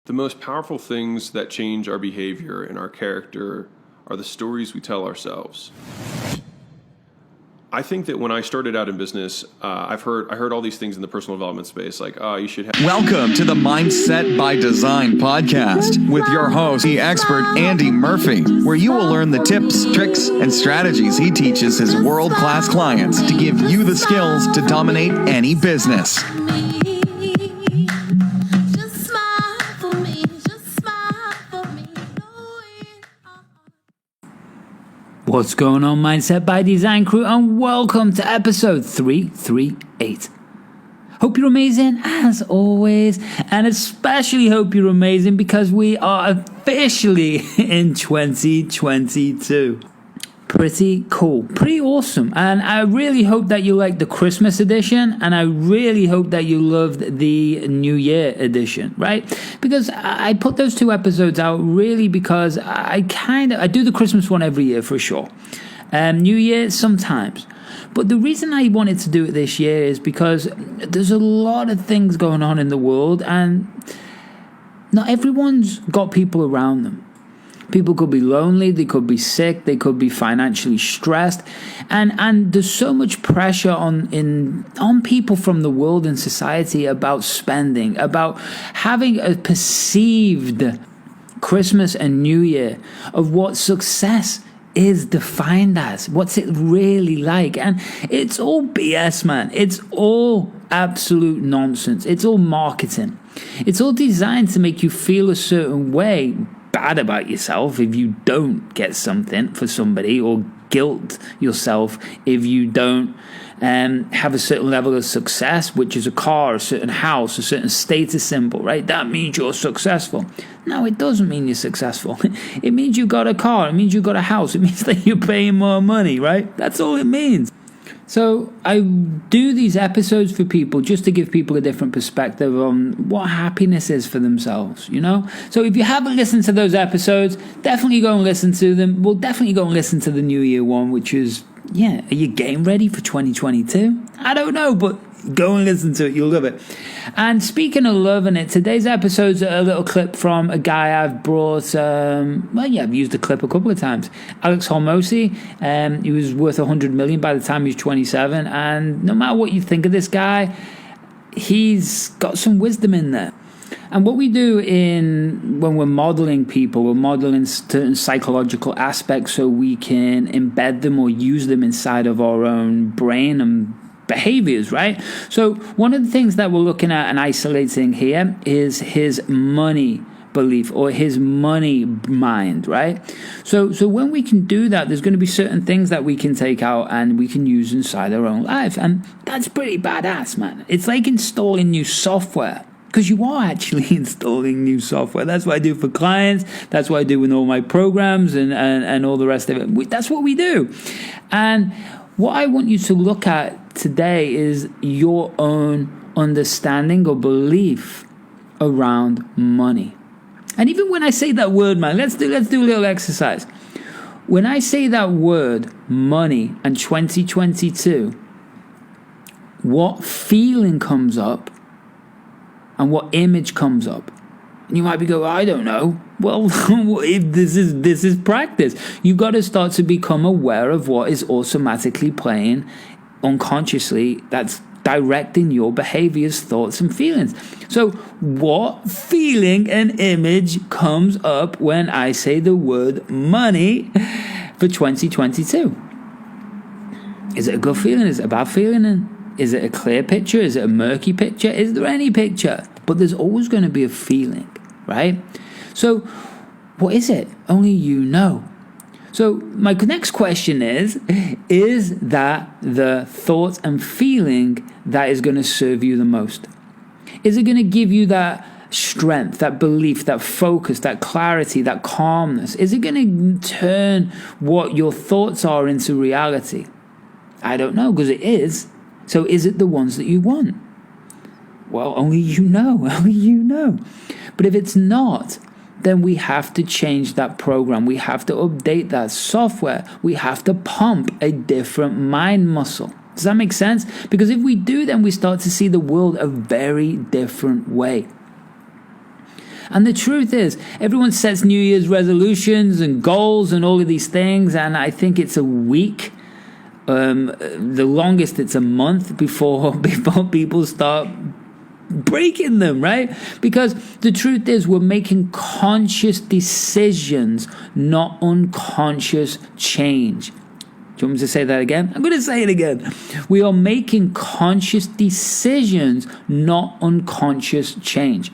The most powerful things that change our behavior and our character are the stories we tell ourselves. I think that when I started out in business, I heard all these things in the personal development space, like, you should have... Welcome to the Mindset by Design podcast with your host, the expert Andy Murphy, where you will learn the tips, tricks, and strategies he teaches his world-class clients to give you the skills to dominate any business. What's going on, Mindset by Design crew, and welcome to episode 338. Hope you're amazing as always, and especially hope you're amazing because we are officially in 2022. Pretty cool, pretty awesome, and I really hope that you like the Christmas edition, and I really hope that you loved the New Year edition, right? Because I put those two episodes out really because I do the Christmas one every year for sure, New Year sometimes. But the reason I wanted to do it this year is because there's a lot of things going on in the world, and not everyone's got people around them. People could be lonely, they could be sick, they could be financially stressed, and there's so much pressure on people from the world and society about spending, about having a perceived Christmas and New Year of what success is defined as, what's it really like. And it's all BS, man. It's all absolute nonsense. It's all marketing. It's all designed to make you feel a certain way, bad about yourself if you don't get something for somebody, or guilt yourself if you don't have a certain level of success, which is a car, a certain house, a certain status symbol, right? That means you're successful. No, it doesn't mean you're successful. It means you got a car. It means you got a house. It means that you're paying more money, right? That's all it means. So I do these episodes for people just to give people a different perspective on what happiness is for themselves, you know? So if you haven't listened to those episodes, definitely go and listen to them. We'll definitely go and listen to the New Year one, which is, are you getting ready for 2022? I don't know, but go and listen to it. You'll love it. And speaking of loving it, today's episode's a little clip from a guy I've brought, I've used the clip a couple of times. Alex Hormozi, he was worth 100 million by the time he was 27. And no matter what you think of this guy, he's got some wisdom in there. And what we do when we're modeling people, we're modeling certain psychological aspects so we can embed them or use them inside of our own brain and behaviors, right? So one of the things that we're looking at and isolating here is his money belief or his money mind, right? So when we can do that, there's going to be certain things that we can take out and we can use inside our own life. And that's pretty badass, man. It's like installing new software. Because you are actually installing new software. That's what I do for clients. That's what I do in all my programs and all the rest of it. That's what we do. And what I want you to look at today is your own understanding or belief around money. And even when I say that word, man, let's do a little exercise. When I say that word, money, and 2022, what feeling comes up and what image comes up? And you might be going, I don't know. Well, if this is practice. You've got to start to become aware of what is automatically playing unconsciously that's directing your behaviors, thoughts, and feelings. So what feeling and image comes up when I say the word money for 2022? Is it a good feeling? Is it a bad feeling? Is it a clear picture? Is it a murky picture? Is there any picture? But there's always going to be a feeling, right? So what is it? Only you know. So my next question is that the thought and feeling that is going to serve you the most? Is it going to give you that strength, that belief, that focus, that clarity, that calmness? Is it going to turn what your thoughts are into reality? I don't know, because it is. So is it the ones that you want? Well, only you know. Only you know. But if it's not, then we have to change that program. We have to update that software. We have to pump a different mind muscle. Does that make sense? Because if we do, then we start to see the world a very different way. And the truth is, everyone sets New Year's resolutions and goals and all of these things, and I think it's a week. The longest it's a month before people start breaking them, right? Because the truth is, we're making conscious decisions, not unconscious change. Do you want me to say that again? I'm going to say it again. We are making conscious decisions, not unconscious change.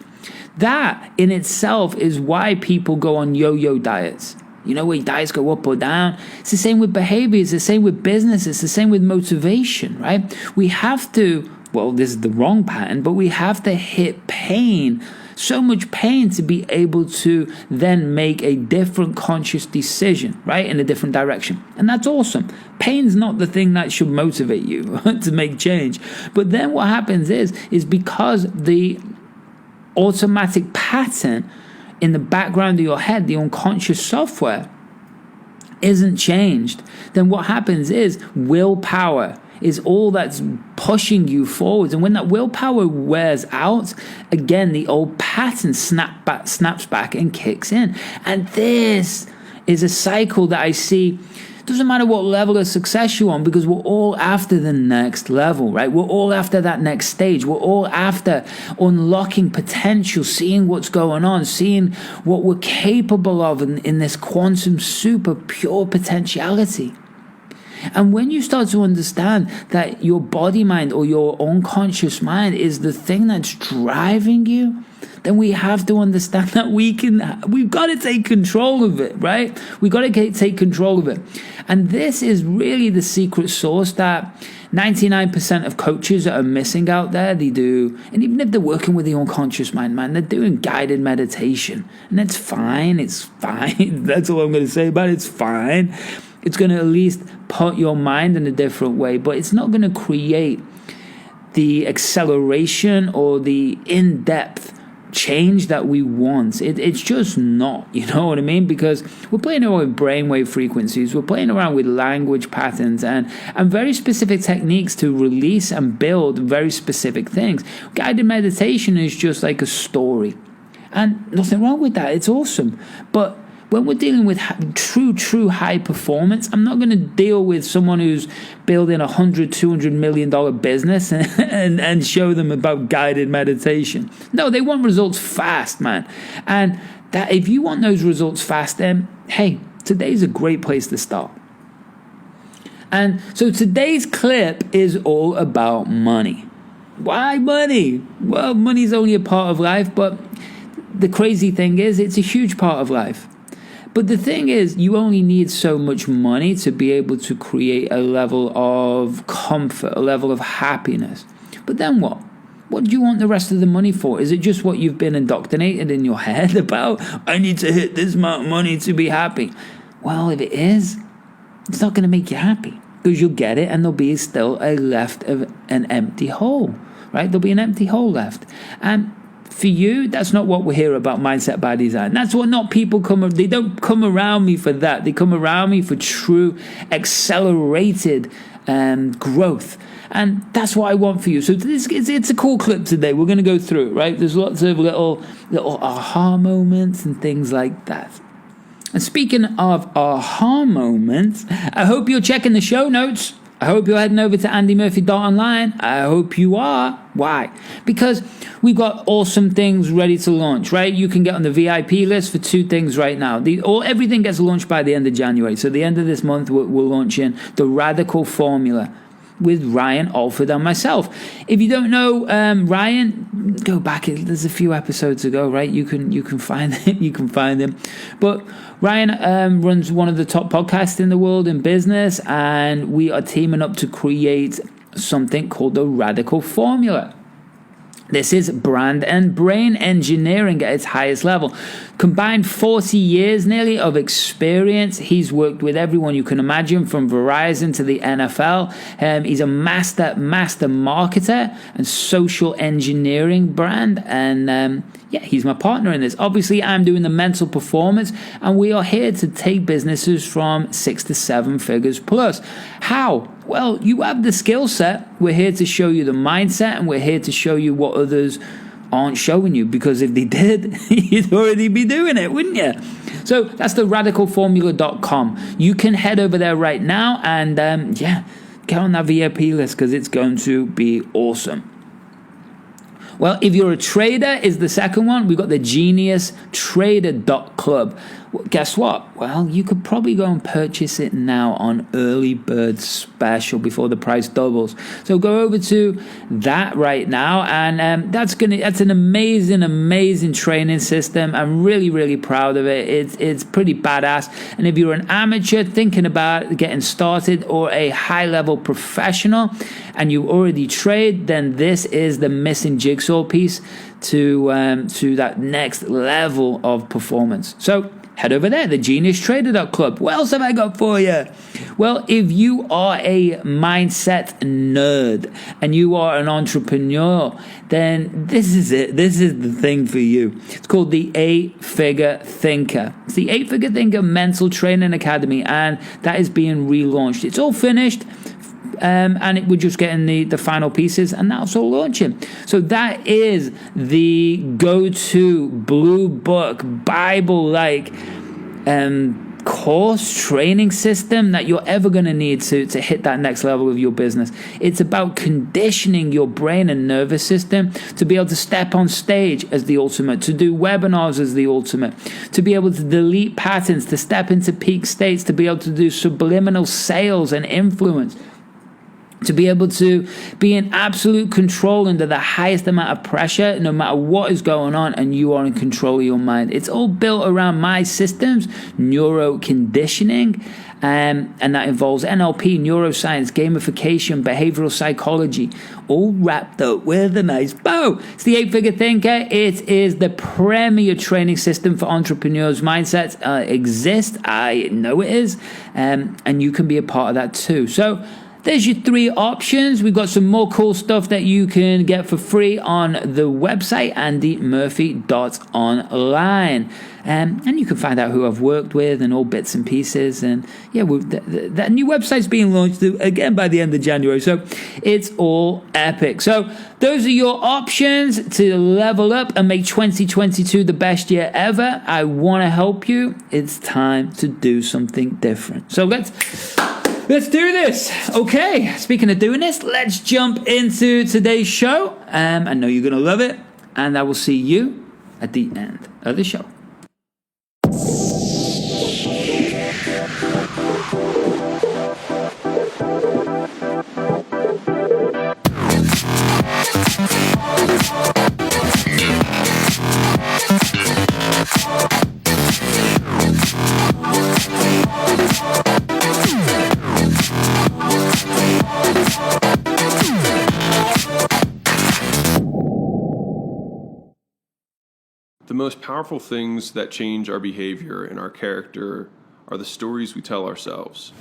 That in itself is why people go on yo-yo diets. You know, where diets go up or down. It's the same with behavior. It's the same with business. It's the same with motivation, right? We have to, well, this is the wrong pattern, but we have to hit pain, so much pain, to be able to then make a different conscious decision, right, in a different direction. And that's awesome. Pain's not the thing that should motivate you to make change. But then what happens is because the automatic pattern in the background of your head, the unconscious software, isn't changed, then what happens is willpower is all that's pushing you forwards. And when that willpower wears out, again, the old pattern snaps back and kicks in. And this is a cycle that I see. Doesn't matter what level of success you're on, because we're all after the next level, right? We're all after that next stage. We're all after unlocking potential, seeing what's going on, seeing what we're capable of in this quantum super pure potentiality. And when you start to understand that your body mind or your unconscious mind is the thing that's driving you, then we have to understand that we've got to take control of it, right? We've got to take control of it. And this is really the secret sauce that 99% of coaches are missing out there. They do, and even if they're working with the unconscious mind, man, they're doing guided meditation. And that's fine. It's fine. That's all I'm going to say about it. It's fine. It's going to at least put your mind in a different way, but it's not going to create the acceleration or the in-depth change that we want. It's just not, you know what I mean? Because we're playing around with brainwave frequencies, we're playing around with language patterns and very specific techniques to release and build very specific things. Guided meditation is just like a story, and nothing wrong with that. It's awesome. But when we're dealing with true high performance, I'm not going to deal with someone who's building $100-200 million business and show them about guided meditation. No, they want results fast, man. And that if you want those results fast, then hey, today's a great place to start. And so today's clip is all about money. Why money? Well, money's only a part of life, but the crazy thing is it's a huge part of life. But the thing is, you only need so much money to be able to create a level of comfort, a level of happiness. But then what? What do you want the rest of the money for? Is it just what you've been indoctrinated in your head about? I need to hit this amount of money to be happy. Well, if it is, it's not going to make you happy, because you'll get it and there'll be still a left of an empty hole, right? There'll be an empty hole left. And for you, that's not what we hear about Mindset by Design. That's what not people they don't come around me for that. They come around me for true accelerated growth. And that's what I want for you. So it's a cool clip today. We're going to go through it, right? There's lots of little aha moments and things like that. And speaking of aha moments, I hope you're checking the show notes. I hope you're heading over to andymurphy.online. I hope you are. Why? Because we've got awesome things ready to launch, right? You can get on the VIP list for 2 things right now. Everything gets launched by the end of January. So the end of this month, we're launching the Radical Formula with Ryan Alford and myself. If you don't know Ryan, go back. There's a few episodes ago, right? You can find him. You can find him. But Ryan runs one of the top podcasts in the world in business, and we are teaming up to create something called the Radical Formula. This is brand and brain engineering at its highest level. Combined 40 years nearly of experience. He's worked with everyone you can imagine, from Verizon to the NFL. He's a master marketer and social engineering brand. And he's my partner in this. Obviously, I'm doing the mental performance, and we are here to take businesses from 6 to 7 figures plus. How? Well, you have the skill set. We're here to show you the mindset, and we're here to show you what others aren't showing you, because if they did, you'd already be doing it, wouldn't you? So that's the radicalformula.com. You can head over there right now and get on that VIP list, because it's going to be awesome. Well, if you're a trader is the second one. We've got the geniustrader.club. Well, guess what? Well, you could probably go and purchase it now on early bird special before the price doubles. So go over to that right now, and that's an amazing training system. I'm really, really proud of it. It's pretty badass. And if you're an amateur thinking about getting started, or a high-level professional and you already trade, then this is the missing jigsaw piece to that next level of performance. So head over there, the geniustrader.club. What else have I got for you? Well, if you are a mindset nerd and you are an entrepreneur, then this is it. This is the thing for you. It's called the 8-Figure Thinker. It's the 8-Figure Thinker Mental Training Academy, and that is being relaunched. It's all finished. And we're just getting the final pieces, and that's all launching. So that is the go-to blue book, Bible-like course training system that you're ever going to need to hit that next level of your business. It's about conditioning your brain and nervous system to be able to step on stage as the ultimate, to do webinars as the ultimate, to be able to delete patterns, to step into peak states, to be able to do subliminal sales and influence, to be able to be in absolute control under the highest amount of pressure, no matter what is going on, and you are in control of your mind. It's all built around my systems, neuro-conditioning, and that involves NLP, neuroscience, gamification, behavioral psychology, all wrapped up with a nice bow. It's the 8-Figure Thinker. It is the premier training system for entrepreneurs. Mindsets exist. I know it is. And you can be a part of that too. So there's your 3 options. We've got some more cool stuff that you can get for free on the website, andymurphy.online. And you can find out who I've worked with and all bits and pieces. And yeah, that new website's being launched again by the end of January. So it's all epic. So those are your options to level up and make 2022 the best year ever. I want to help you. It's time to do something different. So let's do this. Okay, speaking of doing this, let's jump into today's show. I know you're going to love it, and I will see you at the end of the show. The most powerful things that change our behavior and our character are the stories we tell ourselves.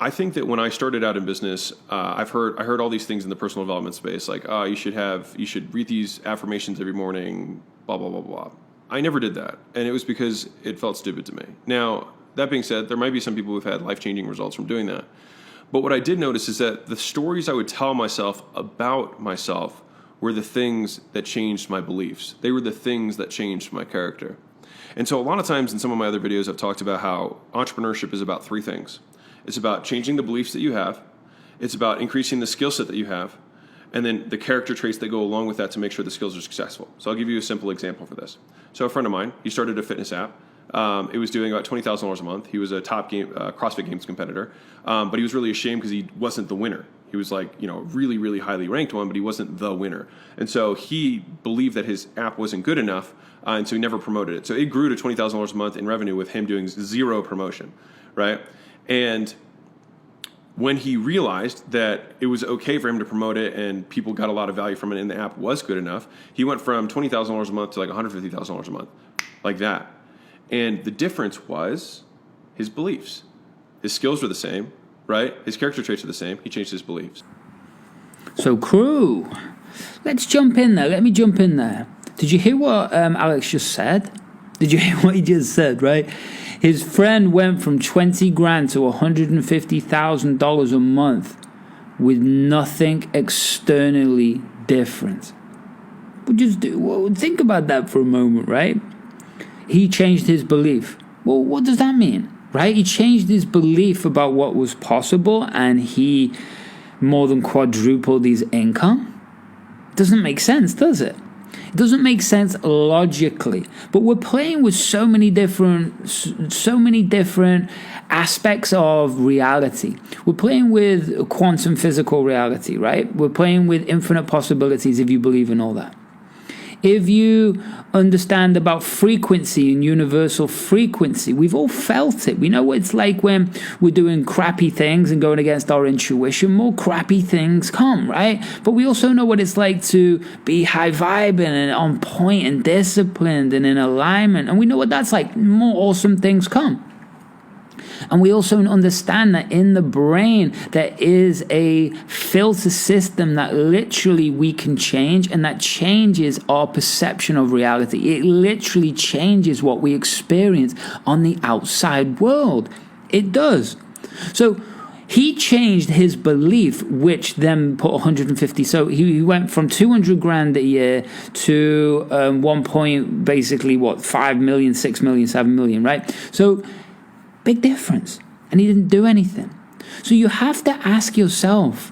I think that when I started out in business, I heard all these things in the personal development space, like, you should read these affirmations every morning, blah, blah, blah, blah. I never did that, and it was because it felt stupid to me. Now, that being said, there might be some people who've had life-changing results from doing that. But what I did notice is that the stories I would tell myself about myself were the things that changed my beliefs. They were the things that changed my character. And so a lot of times in some of my other videos, I've talked about how entrepreneurship is about 3 things. It's about changing the beliefs that you have. It's about increasing the skill set that you have. And then the character traits that go along with that to make sure the skills are successful. So I'll give you a simple example for this. So a friend of mine, he started a fitness app. It was doing about $20,000 a month. He was a top CrossFit Games competitor. But he was really ashamed because he wasn't the winner. He was like, really, really highly ranked one, but he wasn't the winner. And so he believed that his app wasn't good enough, and so he never promoted it. So it grew to $20,000 a month in revenue with him doing 0 promotion, right? And when he realized that it was okay for him to promote it and people got a lot of value from it and the app was good enough, he went from $20,000 a month to like $150,000 a month, like that. And the difference was his beliefs. His skills were the same, right? His character traits are the same. He changed his beliefs. So, crew, let's jump in there. Let me jump in there. Did you hear what Alex just said? Did you hear what he just said, right? His friend went from $20,000 to $150,000 a month with nothing externally different. Think about that for a moment, right? He changed his belief. Well, what does that mean, right? He changed his belief about what was possible, and he more than quadrupled his income. Doesn't make sense, does it? It doesn't make sense logically, but we're playing with so many different aspects of reality. We're playing with quantum physical reality, right? We're playing with infinite possibilities if you believe in all that. If you understand about frequency and universal frequency, we've all felt it. We know what it's like when we're doing crappy things and going against our intuition. More crappy things come, right? But we also know what it's like to be high vibing and on point and disciplined and in alignment. And we know what that's like. More awesome things come. And we also understand that in the brain, there is a filter system that literally we can change, and that changes our perception of reality. It literally changes what we experience on the outside world. It does. So he changed his belief, which then put 150. So he went from 200 grand a year to 5 million, 6 million, 7 million, right? So big difference. And he didn't do anything. So you have to ask yourself,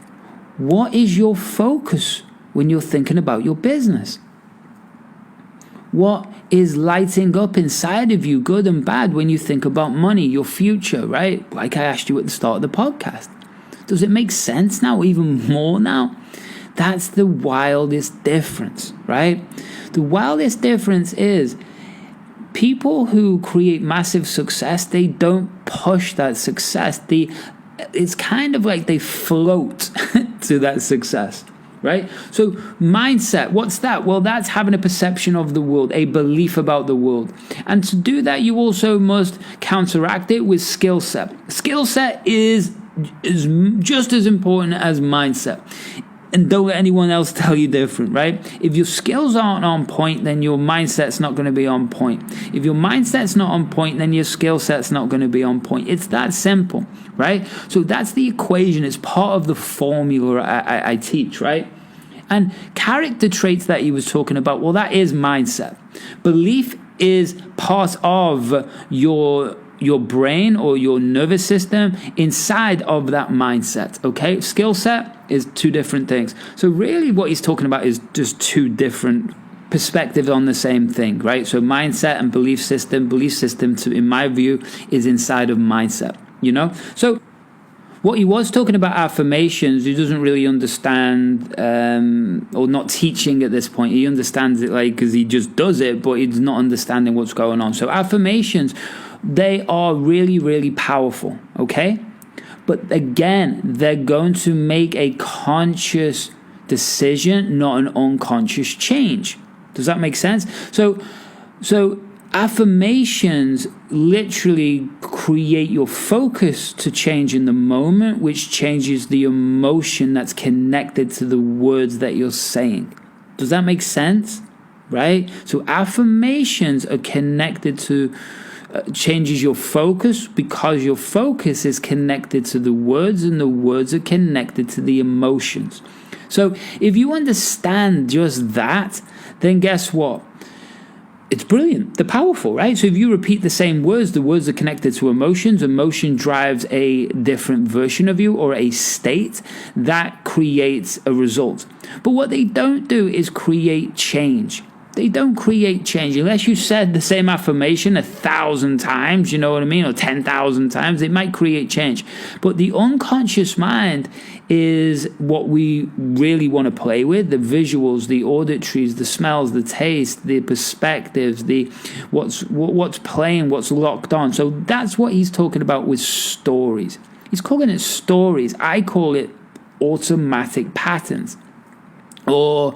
what is your focus when you're thinking about your business? What is lighting up inside of you, good and bad, when you think about money, your future, right? Like I asked you at the start of the podcast. Does it make sense now, even more now? That's the wildest difference, right? The wildest difference is people who create massive success, they don't push that success. It's kind of like they float to that success, right? So mindset, what's that? Well, that's having a perception of the world, a belief about the world. And to do that, you also must counteract it with skill set. Skill set is just as important as mindset. And don't let anyone else tell you different, right? If your skills aren't on point, then your mindset's not going to be on point. If your mindset's not on point, then your skill set's not going to be on point. It's that simple, right? So that's the equation. It's part of the formula I teach, right? And character traits that he was talking about, well, that is mindset. Belief is part of your brain or your nervous system inside of that mindset, okay? Skill set is two different things. So really what he's talking about is just two different perspectives on the same thing, right? So mindset and belief system in my view is inside of mindset, you know? So what he was talking about affirmations, he doesn't really understand or not teaching at this point. He understands it like because he just does it, but he's not understanding what's going on. So affirmations, they are really, really powerful, okay? But again, they're going to make a conscious decision, not an unconscious change. Does that make sense? So affirmations literally create your focus to change in the moment, which changes the emotion that's connected to the words that you're saying. Does that make sense? Right? So affirmations are connected to changes your focus because your focus is connected to the words, and the words are connected to the emotions. So if you understand just that, then guess what? It's brilliant. They're powerful, right? So if you repeat the same words, the words are connected to emotions. Emotion drives a different version of you or a state that creates a result. But what they don't do is create change. They don't create change. Unless you said the same affirmation 1,000 times, you know what I mean, or 10,000 times, it might create change. But the unconscious mind is what we really want to play with, the visuals, the auditories, the smells, the taste, the perspectives, the what's playing, what's locked on. So that's what he's talking about with stories. He's calling it stories. I call it automatic patterns, or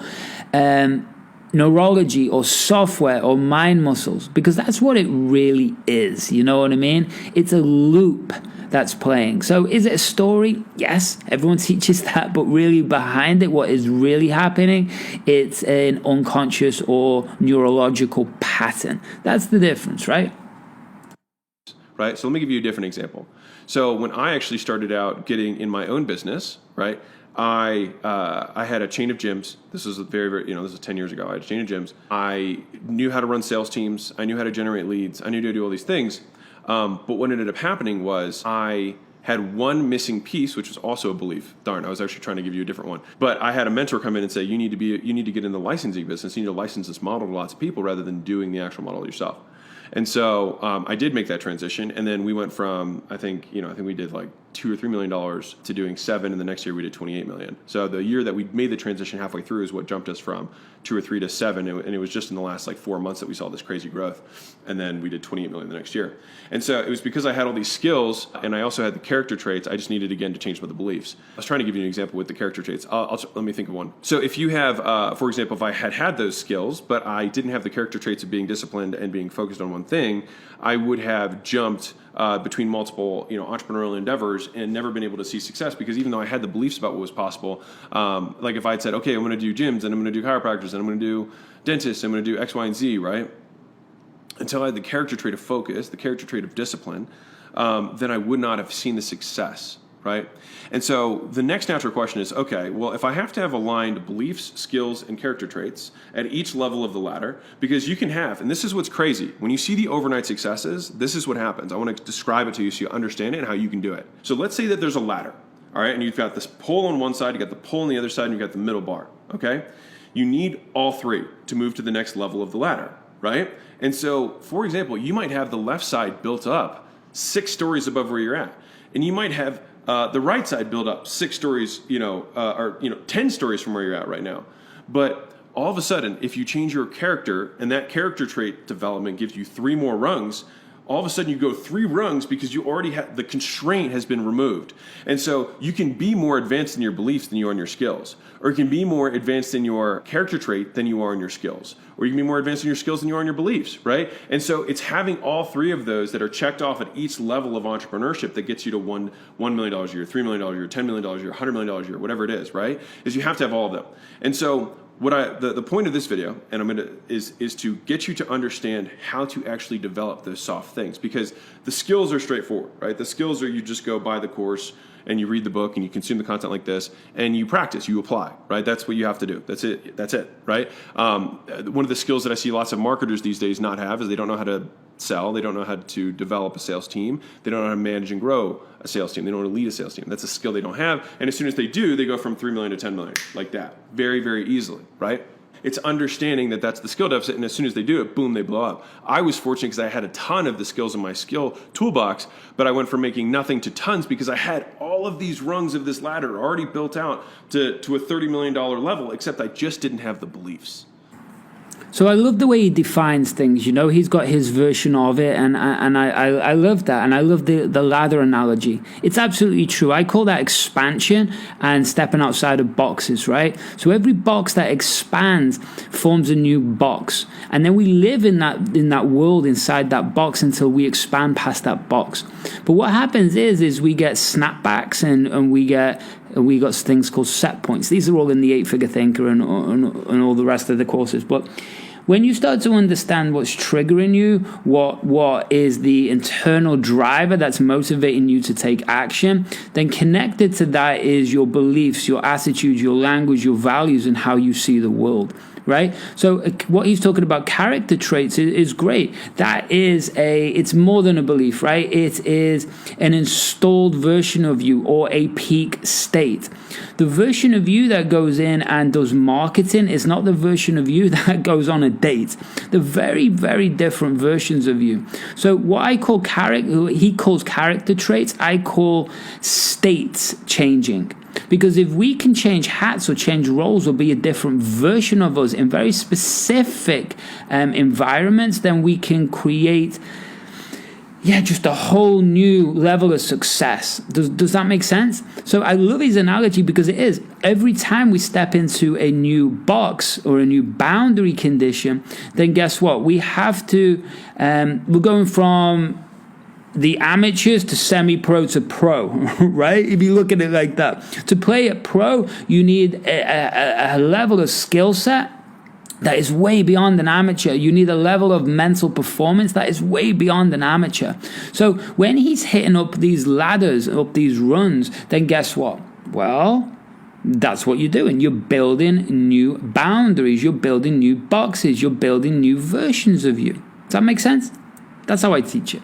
neurology, or software, or mind muscles, because that's what it really is. You know what I mean? It's a loop that's playing. So is it a story? Yes, everyone teaches that, but really behind it, what is really happening, it's an unconscious or neurological pattern. That's the difference, right? Right. So let me give you a different example. So when I actually started out getting in my own business, right, I had a chain of gyms. This was this is 10 years ago. I had a chain of gyms. I knew how to run sales teams. I knew how to generate leads. I knew how to do all these things. But what ended up happening was I had one missing piece, which was also a belief. Darn, I was actually trying to give you a different one. But I had a mentor come in and say, you need to get in the licensing business. You need to license this model to lots of people rather than doing the actual model yourself. And so I did make that transition, and then we went from I think we did like $2 or $3 million to doing 7, and the next year we did 28 million. So the year that we made the transition halfway through is what jumped us from 2 or 3 to 7, and it was just in the last like 4 months that we saw this crazy growth, and then we did 28 million the next year. And so it was because I had all these skills, and I also had the character traits. I just needed again to change some of the beliefs. I was trying to give you an example with the character traits. Let me think of one. So if you have, for example, if I had those skills, but I didn't have the character traits of being disciplined and being focused on one thing, I would have jumped between multiple entrepreneurial endeavors and never been able to see success, because even though I had the beliefs about what was possible, like if I had said, okay, I'm going to do gyms and I'm going to do chiropractors and I'm going to do dentists, I'm going to do X, Y, and Z, right? Until I had the character trait of focus, the character trait of discipline, then I would not have seen the success, right? And so the next natural question is, okay, well, if I have to have aligned beliefs, skills, and character traits at each level of the ladder, because you can have, and this is what's crazy, when you see the overnight successes, this is what happens. I want to describe it to you so you understand it and how you can do it. So let's say that there's a ladder, all right, and you've got this pole on one side, you've got the pole on the other side, and you've got the middle bar, okay? You need all three to move to the next level of the ladder, right? And so, for example, you might have the left side built up 6 stories above where you're at, and you might have the right side built up 6 stories, 10 stories from where you're at right now. But all of a sudden, if you change your character and that character trait development gives you 3 more rungs, all of a sudden you go 3 rungs because you already have the constraint has been removed. And so you can be more advanced in your beliefs than you are in your skills, or you can be more advanced in your character trait than you are in your skills, or you can be more advanced in your skills than you are in your beliefs, right? And so it's having all 3 of those that are checked off at each level of entrepreneurship that gets you to $1 million a year, $3 million a year, $10 million a year, $100 million a year, whatever it is, right? Is you have to have all of them. And so the point of this video, and is to get you to understand how to actually develop those soft things, because the skills are straightforward, right? The skills are you just go buy the course and you read the book and you consume the content like this and you practice, you apply, right? That's what you have to do. That's it, right? One of the skills that I see lots of marketers these days not have is they don't know how to sell. They don't know how to develop a sales team. They don't know how to manage and grow a sales team. They don't know how to lead a sales team. That's a skill they don't have. And as soon as they do, they go from 3 million to 10 million like that, very, very easily, right? It's understanding that that's the skill deficit, and as soon as they do it, boom, they blow up. I was fortunate because I had a ton of the skills in my skill toolbox, but I went from making nothing to tons because I had all of these rungs of this ladder already built out to a $30 million level, except I just didn't have the beliefs. So I love the way he defines things. He's got his version of it, and I love that, and I love the ladder analogy. It's absolutely true. I call that expansion and stepping outside of boxes, right? So every box that expands forms a new box, and then we live in that world inside that box until we expand past that box. But what happens is we get snapbacks and we got things called set points. These are all in the 8-Figure Thinker and all the rest of the courses. But when you start to understand what's triggering you, what is the internal driver that's motivating you to take action, then connected to that is your beliefs, your attitudes, your language, your values, and how you see the world. Right? So what he's talking about, character traits, is great. It's more than a belief, right? It is an installed version of you, or a peak state. The version of you that goes in and does marketing is not the version of you that goes on a date. They're very, very different versions of you. So what I call he calls character traits, I call states changing. Because if we can change hats or change roles or be a different version of us in very specific environments, then we can create, just a whole new level of success. Does that make sense? So I love his analogy because it is. Every time we step into a new box or a new boundary condition, then guess what? We have to, we're going from the amateurs to semi-pro to pro, right? If you look at it like that. To play at pro, you need a level of skill set that is way beyond an amateur. You need a level of mental performance that is way beyond an amateur. So when he's hitting up these ladders, up these runs, then guess what? Well, That's what you're doing. You're building new boundaries. You're building new boxes. You're building new versions of you. Does that make sense? That's how I teach it.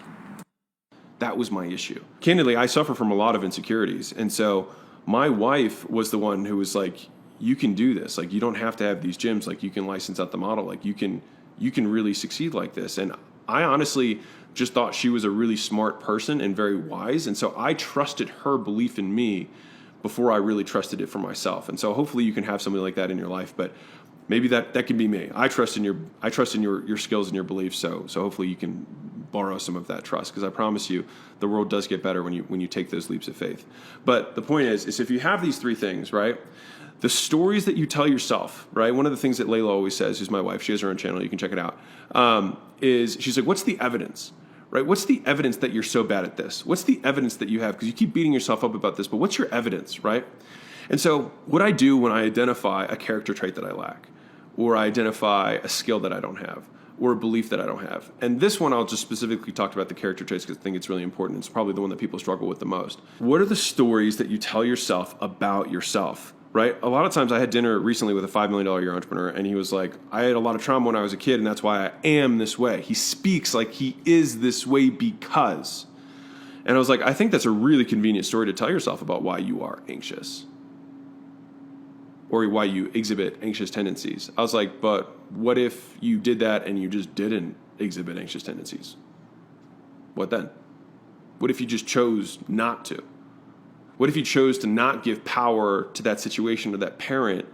That was my issue. Candidly, I suffer from a lot of insecurities. And so my wife was the one who was like, you can do this. Like, you don't have to have these gyms. Like, you can license out the model. Like, you can really succeed like this. And I honestly just thought she was a really smart person and very wise. And so I trusted her belief in me before I really trusted it for myself. And so hopefully you can have somebody like that in your life, but maybe that can be me. I trust in your skills and your beliefs. So hopefully you can borrow some of that trust, because I promise you the world does get better when you take those leaps of faith. But the point is if you have these three things, right? The stories that you tell yourself, right? One of the things that Layla always says, who's my wife, she has her own channel, you can check it out, is she's like, what's the evidence? Right? What's the evidence that you're so bad at this? What's the evidence that you have? Because you keep beating yourself up about this, but what's your evidence, right? And so what I do when I identify a character trait that I lack, or I identify a skill that I don't have, or a belief that I don't have. And this one, I'll just specifically talk about the character traits because I think it's really important. It's probably the one that people struggle with the most. What are the stories that you tell yourself about yourself? Right? A lot of times I had dinner recently with a $5 million a year entrepreneur, and he was like, I had a lot of trauma when I was a kid, and that's why I am this way. He speaks like he is this way because. And I was like, I think that's a really convenient story to tell yourself about why you are anxious or why you exhibit anxious tendencies. I was like, but what if you did that and you just didn't exhibit anxious tendencies? What then? What if you just chose not to? What if you chose to not give power to that situation or that parent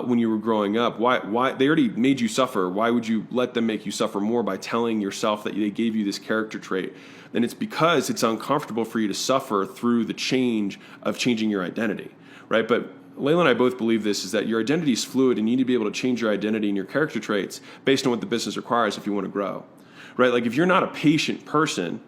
when you were growing up? Why they already made you suffer. Why would you let them make you suffer more by telling yourself that they gave you this character trait? Then it's because it's uncomfortable for you to suffer through the change of changing your identity, right? But Layla and I both believe this, is that your identity is fluid and you need to be able to change your identity and your character traits based on what the business requires if you want to grow, right? Like if you're not a patient person,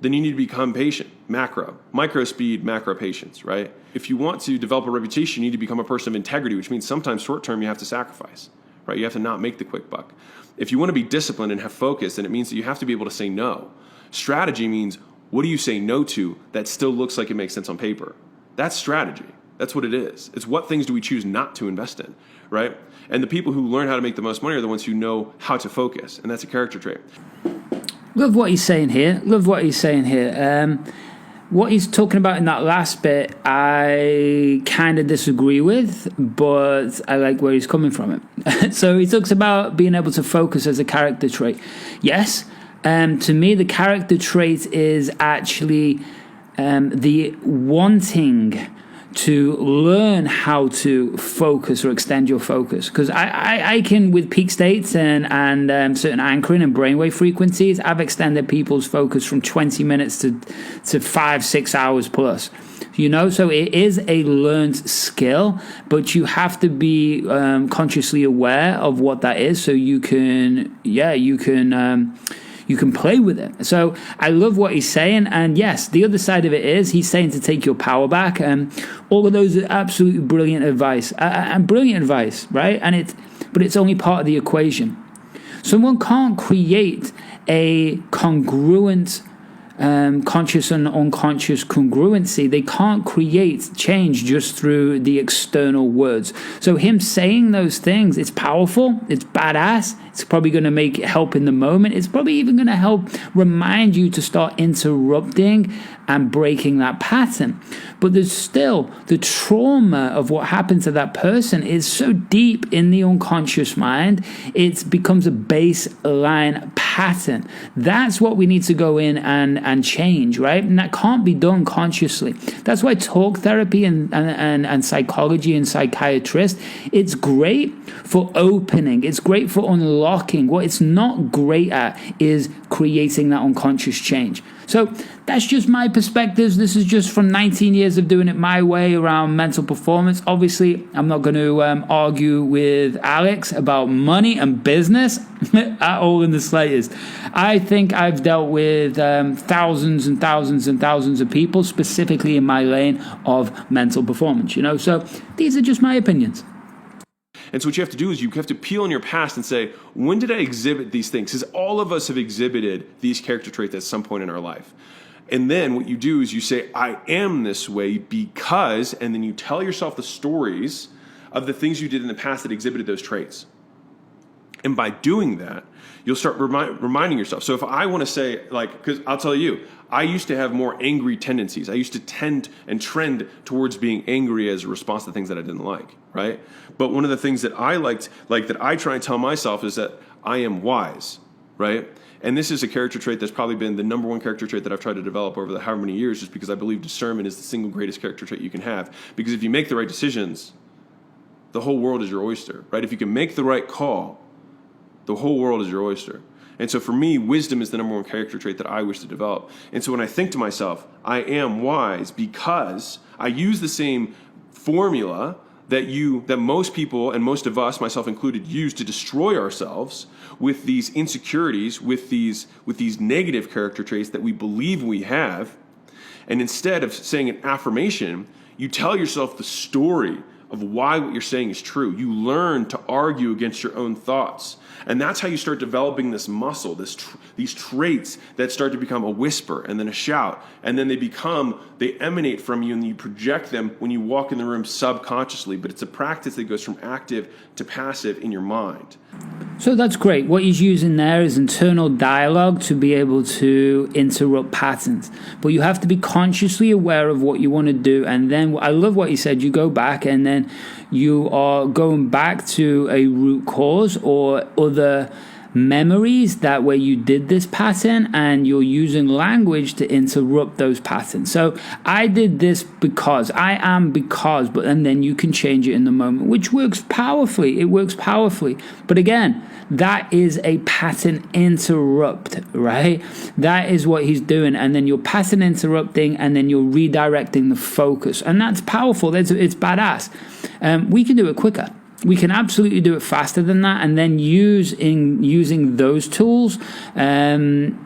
then you need to become patient, micro speed, macro patience, right? If you want to develop a reputation, you need to become a person of integrity, which means sometimes short term you have to sacrifice, right? You have to not make the quick buck. If you want to be disciplined and have focus, then it means that you have to be able to say no. Strategy means, what do you say no to that still looks like it makes sense on paper? That's strategy. That's what it is. It's what things do we choose not to invest in, right? And the people who learn how to make the most money are the ones who know how to focus, and that's a character trait. Love what he's saying here. What he's talking about in that last bit, I kind of disagree with, but I like where he's coming from it. So he talks about being able to focus as a character trait. Yes, to me, the character trait is actually the wanting to learn how to focus or extend your focus. Because I can, with peak states and certain anchoring and brainwave frequencies, I've extended people's focus from 20 minutes to 5-6 hours plus. So it is a learned skill, but you have to be consciously aware of what that is, so you can play with it. So I love what he's saying. And yes, the other side of it is he's saying to take your power back. All of those are absolutely brilliant advice. Right? But it's only part of the equation. Someone can't create a congruent conscious and unconscious congruency. They can't create change just through the external words. So him saying those things, it's powerful, it's badass, it's probably going to help in the moment. It's probably even going to help remind you to start interrupting and breaking that pattern. But there's still the trauma of what happened to that person is so deep in the unconscious mind, it becomes a baseline pattern. That's what we need to go in and change, right? And that can't be done consciously. That's why talk therapy and psychology and psychiatrists, it's great for opening, it's great for unlocking. What it's not great at is creating that unconscious change. So that's just my perspectives. This is just from 19 years of doing it my way around mental performance. Obviously, I'm not going to argue with Alex about money and business at all in the slightest. I think I've dealt with thousands and thousands and thousands of people, specifically in my lane of mental performance. So these are just my opinions. And so what you have to do is you have to peel on your past and say, when did I exhibit these things? Because all of us have exhibited these character traits at some point in our life. And then what you do is you say, I am this way because, and then you tell yourself the stories of the things you did in the past that exhibited those traits. And by doing that, you'll start reminding yourself. So if I want to say, because I'll tell you, I used to have more angry tendencies. I used to tend and trend towards being angry as a response to things that I didn't like, right? But one of the things that I liked, that I try and tell myself is that I am wise, right? And this is a character trait that's probably been the number one character trait that I've tried to develop over the however many years, just because I believe discernment is the single greatest character trait you can have. Because if you make the right decisions, the whole world is your oyster, right? If you can make the right call, the whole world is your oyster. And so for me, wisdom is the number one character trait that I wish to develop. And so when I think to myself, I am wise because I use the same formula that most people and most of us, myself included, use to destroy ourselves with these insecurities, with these negative character traits that we believe we have. And instead of saying an affirmation, you tell yourself the story of why what you're saying is true. You learn to argue against your own thoughts. And that's how you start developing this muscle, these traits that start to become a whisper and then a shout. And then they emanate from you and you project them when you walk in the room subconsciously. But it's a practice that goes from active to passive in your mind. So that's great. What he's using there is internal dialogue to be able to interrupt patterns. But you have to be consciously aware of what you want to do. And then I love what he said. You go back and then you are going back to a root cause or other memories that where you did this pattern, and you're using language to interrupt those patterns. So I did this because, but and then you can change it in the moment, which works powerfully. It works powerfully. But again, that is a pattern interrupt, right? That is what he's doing. And then you're pattern interrupting, and then you're redirecting the focus. And that's powerful. It's badass. We can do it quicker. We can absolutely do it faster than that, and then using those tools, that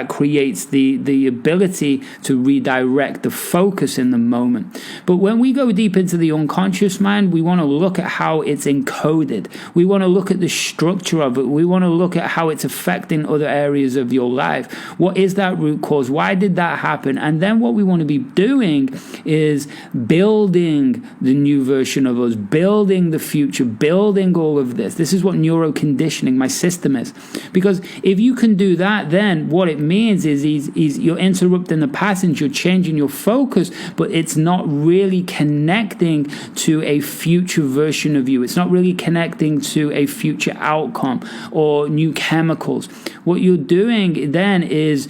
creates the ability to redirect the focus in the moment. But when we go deep into the unconscious mind, we want to look at how it's encoded. We want to look at the structure of it. We want to look at how it's affecting other areas of your life. What is that root cause? Why did that happen? And then what we want to be doing is building the new version of us, building the future, building all of this. This is what neuroconditioning, my system is. Because if you can do that, then what it means is you're interrupting the patterns, you're changing your focus, but it's not really connecting to a future version of you. It's not really connecting to a future outcome or new chemicals. What you're doing then is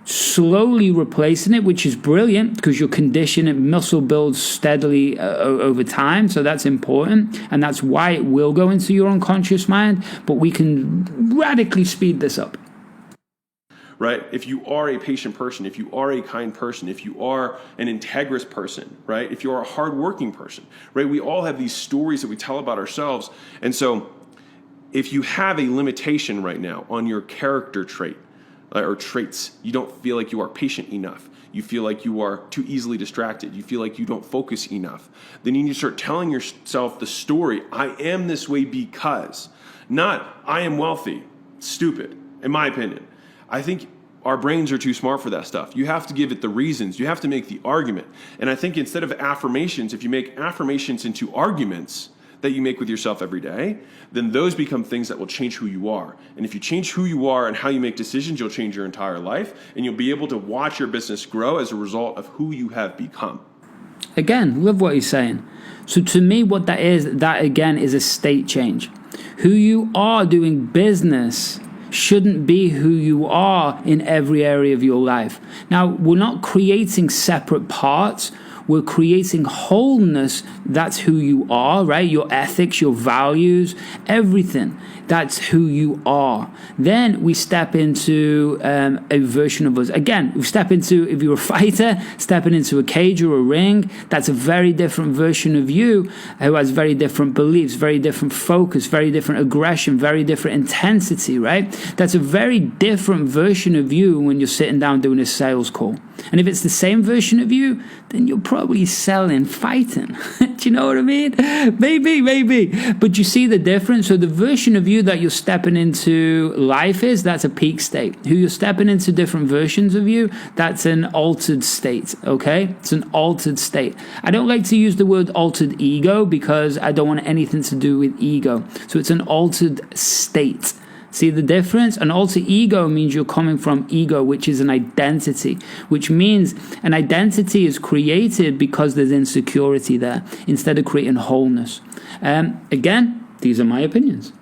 slowly replacing it, which is brilliant because your conditioning muscle builds steadily over time. So that's important. And that's why it will go into your unconscious mind. But we can radically speed this up. Right? If you are a patient person, if you are a kind person, if you are an integrous person, right? If you are a hardworking person, right? We all have these stories that we tell about ourselves. And so if you have a limitation right now on your character trait, or traits, you don't feel like you are patient enough, you feel like you are too easily distracted, you feel like you don't focus enough, then you need to start telling yourself the story, I am this way because, not I am wealthy, stupid, in my opinion. I think our brains are too smart for that stuff. You have to give it the reasons, you have to make the argument. And I think instead of affirmations, if you make affirmations into arguments that you make with yourself every day, then those become things that will change who you are. And if you change who you are and how you make decisions, you'll change your entire life, and you'll be able to watch your business grow as a result of who you have become. Again, love what he's saying. So to me, what that is, that again is a state change. Who you are doing business shouldn't be who you are in every area of your life. Now, we're not creating separate parts. We're creating wholeness. That's who you are, right? Your ethics, your values, everything. That's who you are. Then we step into a version of us. Again, we step into, if you're a fighter, stepping into a cage or a ring, that's a very different version of you who has very different beliefs, very different focus, very different aggression, very different intensity, right? That's a very different version of you when you're sitting down doing a sales call. And if it's the same version of you, then you're probably selling fighting. Do you know what I mean? Maybe. But you see the difference? So the version of you you that you're stepping into life is, that's a peak state. Who you're stepping into different versions of you, that's an altered state, okay? It's an altered state. I don't like to use the word altered ego because I don't want anything to do with ego. So it's an altered state. See the difference? An alter ego means you're coming from ego, which is an identity, which means an identity is created because there's insecurity there instead of creating wholeness. Again, these are my opinions.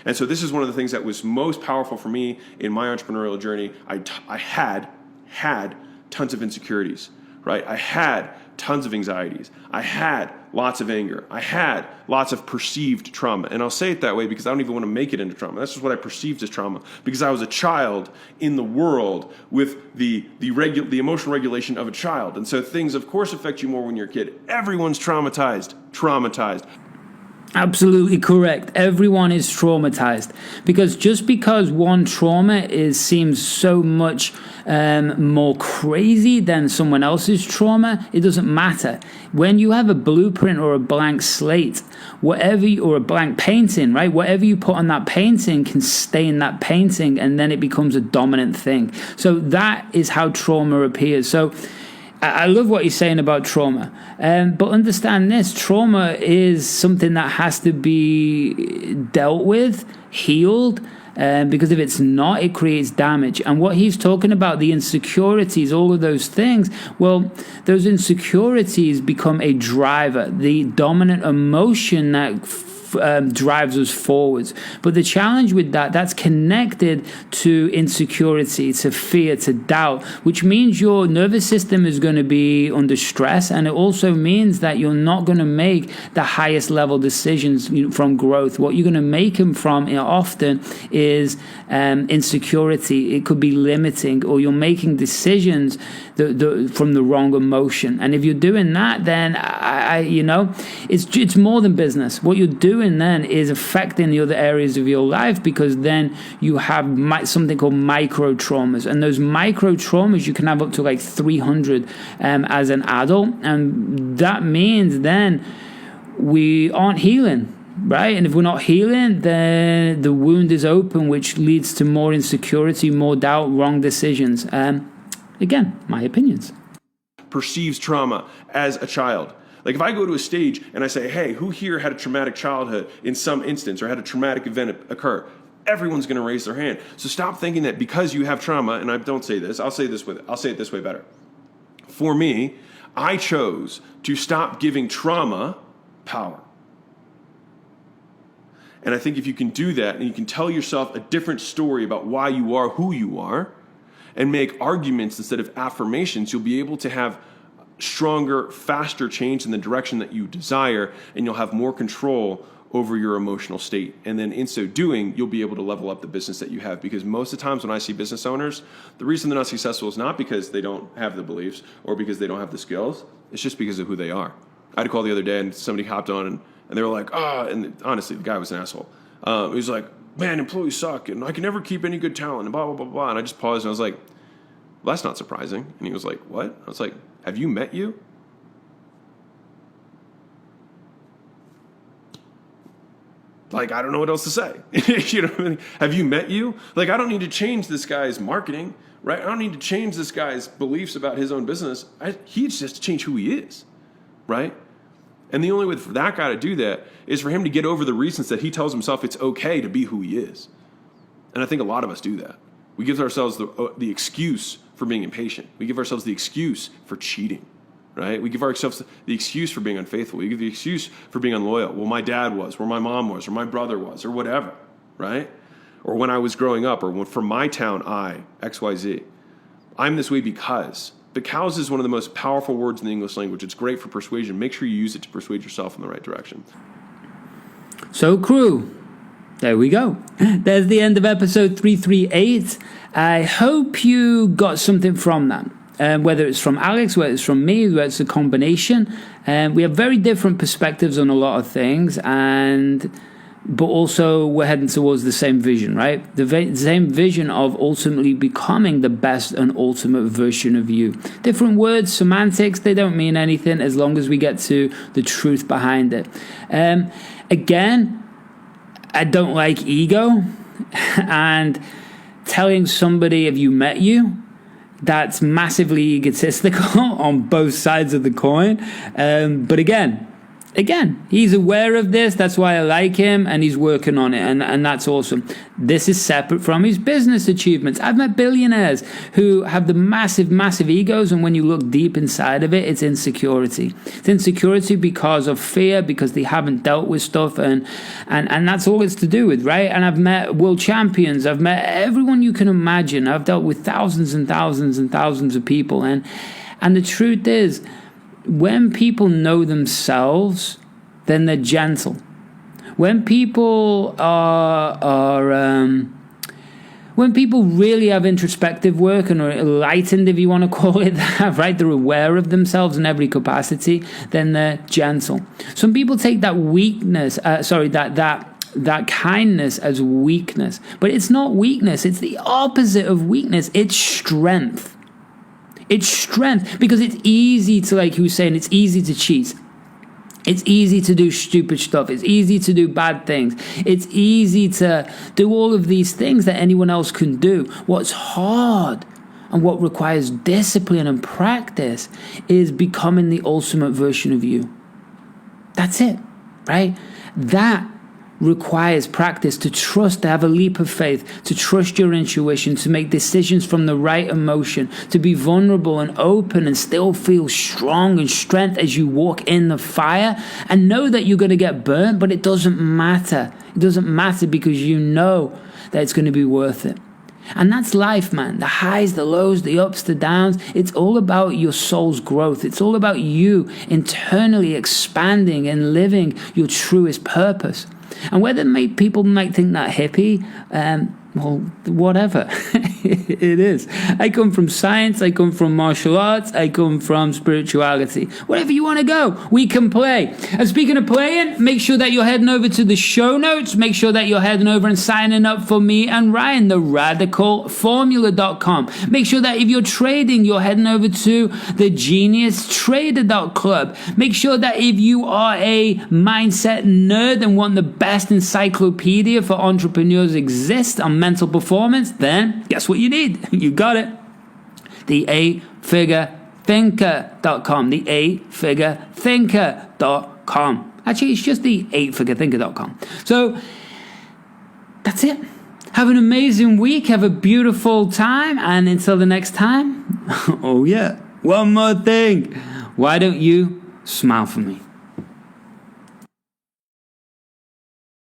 And so this is one of the things that was most powerful for me in my entrepreneurial journey. I had tons of insecurities, right? I had tons of anxieties. I had lots of anger. I had lots of perceived trauma. And I'll say it that way because I don't even want to make it into trauma. That's just what I perceived as trauma, because I was a child in the world with the emotional regulation of a child. And so things, of course, affect you more when you're a kid. Everyone's traumatized. Absolutely correct. Everyone is traumatized, because just because one trauma seems so much more crazy than someone else's trauma, it doesn't matter. When you have a blueprint or a blank slate, or a blank painting, right? Whatever you put on that painting can stay in that painting, and then it becomes a dominant thing. So that is how trauma appears. So I love what you're saying about trauma, but understand this: trauma is something that has to be dealt with, healed, because if it's not, it creates damage. And what he's talking about, the insecurities, all of those things, well, those insecurities become a driver, the dominant emotion that drives us forwards. But the challenge with that's connected to insecurity, to fear, to doubt, which means your nervous system is going to be under stress, and it also means that you're not going to make the highest level decisions from growth. What you're going to make them from often is insecurity. It could be limiting, or you're making decisions from the wrong emotion. And if you're doing that, then it's more than business. What you're doing then is affecting the other areas of your life, because then you have something called micro traumas, and those micro traumas you can have up to like 300 as an adult, and that means then we aren't healing. Right? And if we're not healing, then the wound is open, which leads to more insecurity, more doubt, wrong decisions. Again, my opinions. Perceives trauma as a child. Like if I go to a stage and I say, hey, who here had a traumatic childhood in some instance, or had a traumatic event occur? Everyone's going to raise their hand. So stop thinking that because you have trauma, and I don't say this, I'll say it this way better. For me, I chose to stop giving trauma power. And I think if you can do that, and you can tell yourself a different story about why you are who you are, and make arguments instead of affirmations, you'll be able to have stronger, faster change in the direction that you desire, and you'll have more control over your emotional state. And then in so doing, you'll be able to level up the business that you have. Because most of the times when I see business owners, the reason they're not successful is not because they don't have the beliefs or because they don't have the skills. It's just because of who they are. I had a call the other day, and somebody hopped on, and they were like, and honestly, the guy was an asshole. He was like, man, employees suck, and I can never keep any good talent, and blah, blah, blah, blah. And I just paused, and I was like, well, that's not surprising. And he was like, what? I was like, have you met you? Like, I don't know what else to say. You know what I mean? Have you met you? Like, I don't need to change this guy's marketing, right? I don't need to change this guy's beliefs about his own business. He just has to change who he is, right? And the only way for that guy to do that is for him to get over the reasons that he tells himself it's okay to be who he is. And I think a lot of us do that. We give ourselves the excuse for being impatient. We give ourselves the excuse for cheating, right? We give ourselves the excuse for being unfaithful. We give the excuse for being unloyal. Well, my dad was, or my mom was, or my brother was, or whatever, right? Or when I was growing up, or when from my town, XYZ. I'm this way because. Because is one of the most powerful words in the English language. It's great for persuasion. Make sure you use it to persuade yourself in the right direction. So, crew, there we go. There's the end of episode 338. I hope you got something from that. Whether it's from Alex, whether it's from me, whether it's a combination. We have very different perspectives on a lot of things, but also we're heading towards the same vision, right? The same vision of ultimately becoming the best and ultimate version of you. Different words, semantics, they don't mean anything as long as we get to the truth behind it. Again, I don't like ego, and telling somebody, have you met you? That's massively egotistical on both sides of the coin. But again, he's aware of this. That's why I like him, and he's working on it, and that's awesome. This is separate from his business achievements. I've met billionaires who have the massive egos, and when you look deep inside of it, it's insecurity. It's insecurity because of fear, because they haven't dealt with stuff, and that's all it's to do with, right? And I've met world champions. I've met everyone you can imagine. I've dealt with thousands and thousands and thousands of people, and the truth is, when people know themselves, then they're gentle. When people when people really have introspective work and are enlightened, if you want to call it that, right? They're aware of themselves in every capacity, then they're gentle. Some people take that weakness, that kindness as weakness, but it's not weakness. It's the opposite of weakness. It's strength. It's strength, because it's easy to, like he was saying, it's easy to cheat. It's easy to do stupid stuff. It's easy to do bad things. It's easy to do all of these things that anyone else can do. What's hard and what requires discipline and practice is becoming the ultimate version of you. That's it, right? That requires practice, to trust, to have a leap of faith, to trust your intuition, to make decisions from the right emotion, to be vulnerable and open and still feel strong and strength as you walk in the fire, and know that you're going to get burnt, but it doesn't matter. It doesn't matter, because you know that it's going to be worth it. And that's life, man. The highs, the lows, the ups, the downs. It's all about your soul's growth. It's all about you internally expanding and living your truest purpose. And whether people might think that hippie, well, whatever. It is. I come from science. I come from martial arts. I come from spirituality. Whatever you want to go, we can play. And speaking of playing, make sure that you're heading over to the show notes. Make sure that you're heading over and signing up for me and Ryan, the radicalformula.com. Make sure that if you're trading, you're heading over to the geniustrader.club. Make sure that if you are a mindset nerd and want the best encyclopedia for entrepreneurs exist on mental performance, then guess what you need? You got it. The 8figurethinker.com. The 8figurethinker.com. Actually, it's just the 8figurethinker.com. So that's it. Have an amazing week. Have a beautiful time. And until the next time, oh yeah, one more thing. Why don't you smile for me?